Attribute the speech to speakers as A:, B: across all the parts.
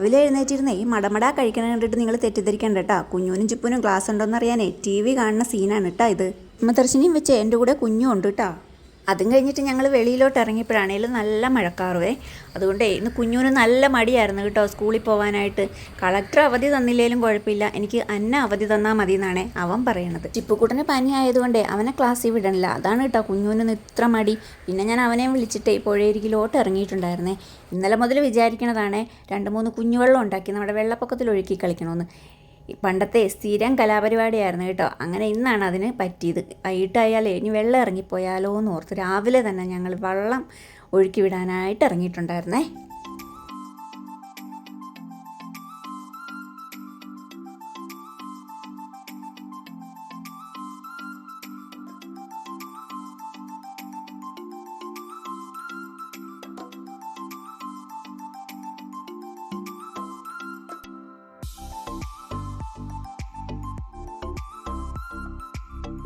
A: രാവിലെ എഴുന്നേറ്റിരുന്നേ ഈ മടമടാ കഴിക്കണം കണ്ടിട്ട് നിങ്ങൾ തെറ്റിദ്ധരിക്കണ്ട കേട്ടോ. കുഞ്ഞൂനും ചിപ്പൂനും ക്ലാസ് ഉണ്ടോയെന്ന് അറിയാനേ TV കാണുന്ന സീനാണ് കേട്ടോ ഇത്. ഉമ്മദർശിനിയും വെച്ച് എൻ്റെ കൂടെ കുഞ്ഞും ഉണ്ട് കേട്ടോ. അതും കഴിഞ്ഞിട്ട് ഞങ്ങൾ വെളിയിലോട്ട് ഇറങ്ങിയപ്പോഴാണേലും നല്ല മഴക്കാറുവേ. അതുകൊണ്ടേ ഇന്ന് കുഞ്ഞൂന് നല്ല മടിയായിരുന്നു കേട്ടോ സ്കൂളിൽ പോകാനായിട്ട്. കളക്ടർ അവധി തന്നില്ലേലും കുഴപ്പമില്ല, എനിക്ക് അന്ന അവധി തന്നാൽ മതി എന്നാണേ അവൻ പറയണത്. ചിപ്പുക്കുട്ടന് പനി ആയതുകൊണ്ടേ അവനെ ക്ലാസ്സിൽ വിടണില്ല, അതാണ് കേട്ടോ കുഞ്ഞൂന് ഇത്ര മടി. പിന്നെ ഞാൻ അവനെയും വിളിച്ചിട്ടേ പുഴയരികിലോട്ട് ഇറങ്ങിയിട്ടുണ്ടായിരുന്നേ. ഇന്നലെ മുതൽ വിചാരിക്കണതാണേ 2-3 കുഞ്ഞുവെള്ളം ഉണ്ടാക്കി നമ്മുടെ വെള്ളപ്പൊക്കത്തിൽ ഒഴുക്കി കളിക്കണമെന്ന്. പണ്ടത്തെ സ്ഥിരം കലാപരിപാടിയായിരുന്നു കേട്ടോ. അങ്ങനെ ഇന്നാണ് അതിന് പറ്റിയത്. വൈകിട്ടായാലേ ഇനി വെള്ളം ഇറങ്ങിപ്പോയാലോ എന്ന് ഓർത്ത് രാവിലെ തന്നെ ഞങ്ങൾ വെള്ളം ഒഴുക്കി വിടാനായിട്ട് ഇറങ്ങിയിട്ടുണ്ടായിരുന്നേ.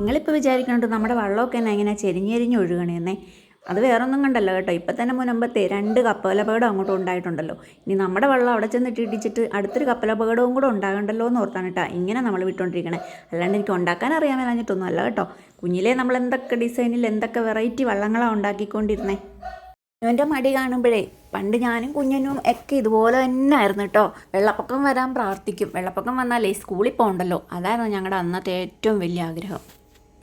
A: നിങ്ങളിപ്പോൾ വിചാരിക്കുന്നുണ്ട് നമ്മുടെ വെള്ളമൊക്കെ തന്നെ എങ്ങനെ ചെരിഞ്ഞെരിഞ്ഞ് ഒഴുകണേന്നേ. അത് വേറൊന്നും കണ്ടല്ലോ കേട്ടോ. ഇപ്പം തന്നെ മുൻപത്തെ 2 കപ്പലപകടം അങ്ങോട്ട് ഉണ്ടായിട്ടുണ്ടല്ലോ. ഇനി നമ്മുടെ വെള്ളം അവിടെ ചെന്നിട്ട് ഇടിച്ചിട്ട് അടുത്തൊരു കപ്പലപകടവും കൂടെ ഉണ്ടാകണ്ടല്ലോ എന്ന് ഓർത്താണ് കേട്ടോ ഇങ്ങനെ നമ്മൾ വിട്ടുകൊണ്ടിരിക്കണേ. അല്ലാണ്ട് എനിക്ക് ഉണ്ടാക്കാൻ അറിയാൻ മേലാഞ്ഞിട്ടൊന്നും അല്ല കേട്ടോ. കുഞ്ഞിലേ നമ്മൾ എന്തൊക്കെ ഡിസൈനിൽ എന്തൊക്കെ വെറൈറ്റി വള്ളങ്ങളാണ് ഉണ്ടാക്കിക്കൊണ്ടിരുന്നേ. കുഞ്ഞുവിൻ്റെ മടി കാണുമ്പോഴേ പണ്ട് ഞാനും കുഞ്ഞനും ഒക്കെ ഇതുപോലെ തന്നെ ആയിരുന്നു കേട്ടോ. വെള്ളപ്പൊക്കം വരാൻ പ്രാർത്ഥിക്കും. വെള്ളപ്പൊക്കം വന്നാലേ സ്കൂളിൽ പോകണ്ടല്ലോ, അതായിരുന്നു ഞങ്ങളുടെ അന്നത്തെ ഏറ്റവും വലിയ ആഗ്രഹം.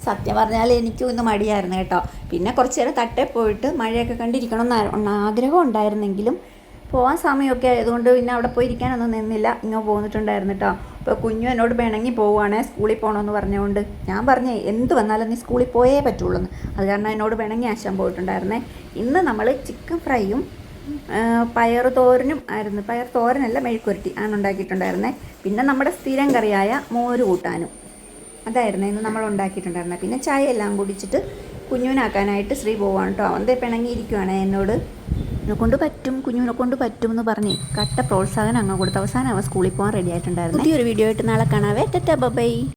A: സത്യം പറഞ്ഞാൽ എനിക്കും ഇന്ന് മടിയായിരുന്നു കേട്ടോ. പിന്നെ കുറച്ച് നേരം തട്ടേ പോയിട്ട് മഴയൊക്കെ കണ്ടിരിക്കണമെന്ന് ആഗ്രഹം ഉണ്ടായിരുന്നെങ്കിലും പോകാൻ സമയമൊക്കെ ആയതുകൊണ്ട് പിന്നെ അവിടെ പോയി ഇരിക്കാനൊന്നും നിന്നില്ല, ഇങ്ങനെ പോന്നിട്ടുണ്ടായിരുന്നു കേട്ടോ. ഇപ്പോൾ കുഞ്ഞു എന്നോട് പിണങ്ങി പോവുകയാണേ സ്കൂളിൽ പോകണമെന്ന് പറഞ്ഞുകൊണ്ട്. ഞാൻ പറഞ്ഞേ എന്ത് വന്നാലും നീ സ്കൂളിൽ പോയേ പറ്റുള്ളൂ എന്ന്. അത് കാരണം എന്നോട് പിണങ്ങി ആശാൻ പോയിട്ടുണ്ടായിരുന്നേ. ഇന്ന് നമ്മൾ ചിക്കൻ ഫ്രൈയും പയർ തോരനും ആയിരുന്നു. പയർ തോരനല്ല, മെഴുക്കുരട്ടി ആണ് ഉണ്ടാക്കിയിട്ടുണ്ടായിരുന്നേ. പിന്നെ നമ്മുടെ സ്ഥിരം കറിയായ മോര് കൂട്ടാനും അതായിരുന്നു ഇന്ന് നമ്മൾ ഉണ്ടാക്കിയിട്ടുണ്ടായിരുന്നത്. പിന്നെ ചായ എല്ലാം കുടിച്ചിട്ട് കുഞ്ഞുവിനാക്കാനായിട്ട് ശ്രീ പോവാണ് കേട്ടോ. അവൻ്റെ പിണങ്ങിയിരിക്കുവാണ് എന്നോട്. കുഞ്ഞുവിനെ കൊണ്ട് പറ്റും എന്ന് പറഞ്ഞ് കട്ട പ്രോത്സാഹനം അങ്ങ് കൊടുത്ത് അവസാനം അവൻ സ്കൂളിൽ പോകാൻ റെഡി ആയിട്ടുണ്ടായിരുന്നു. പുതിയൊരു വീഡിയോ ആയിട്ട് നാളെ കാണാവേ. Tata bye.